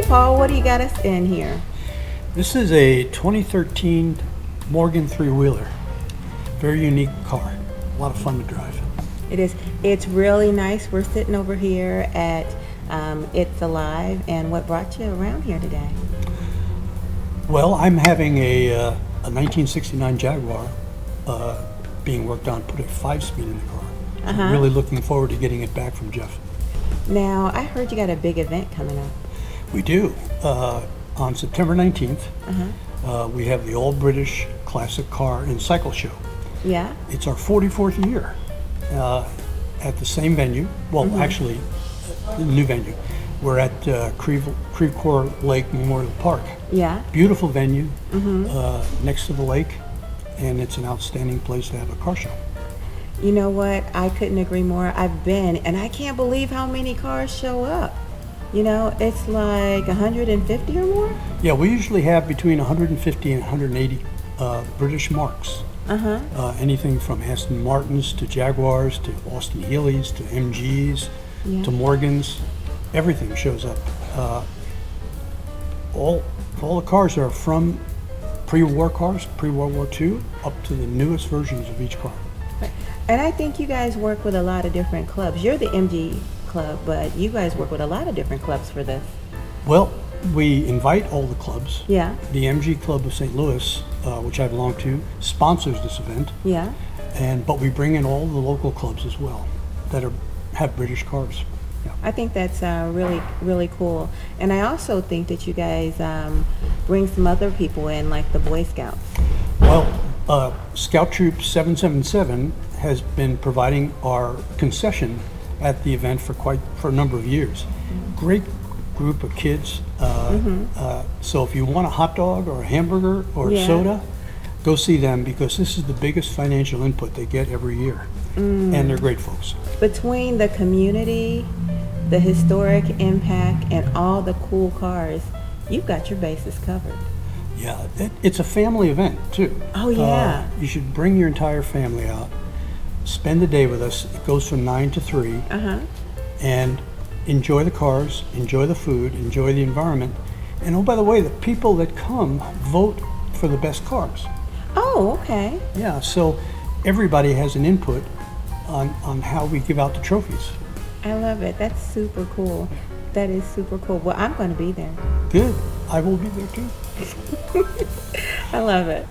Paul, what do you got us in here? This is a 2013 Morgan three-wheeler. Very unique car. A lot of fun to drive. It is. It's really nice. We're sitting over here at It's Alive, and what brought you around here today? Well, I'm having a 1969 Jaguar being worked on, put a 5-speed in the car. I'm really looking forward to getting it back from Jeff. Now, I heard you got a big event coming up. We do. On September 19th, we have the All British Classic Car and Cycle Show. Yeah? It's our 44th year at the same venue. Well, actually, the new venue. We're at Creve Coeur Lake Memorial Park. Yeah? Beautiful venue next to the lake, and it's an outstanding place to have a car show. You know what? I couldn't agree more. I've been, and I can't believe how many cars show up. You know, it's like 150 or more? Yeah, we usually have between 150 and 180 British marques. Anything from Aston Martins to Jaguars to Austin-Healeys to MGs to Morgans. Everything shows up. All the cars are from pre-war cars, pre-World War II, up to the newest versions of each car. And I think you guys work with a lot of different clubs. You're the MG club, but you guys work with a lot of different clubs for this. Well, we invite all the clubs. Yeah. The MG Club of St. Louis, which I belong to, sponsors this event. Yeah. But we bring in all the local clubs as well that have British cars. Yeah. I think that's really, really cool. And I also think that you guys bring some other people in, like the Boy Scouts. Well, Scout Troop 777 has been providing our concession at the event for a number of years. Great group of kids. So if you want a hot dog or a hamburger or a soda, go see them, because this is the biggest financial input they get every year. And they're great folks. Between the community, the historic impact, and all the cool cars, you've got your bases covered. Yeah, it's a family event too. Oh yeah. You should bring your entire family out. Spend the day with us. It goes from 9 to 3. And enjoy the cars, enjoy the food, enjoy the environment. And oh, by the way, the people that come vote for the best cars. Oh, okay. Yeah, so everybody has an input on how we give out the trophies. I love it. That's super cool. That is super cool. Well, I'm going to be there. Good. I will be there too. I love it.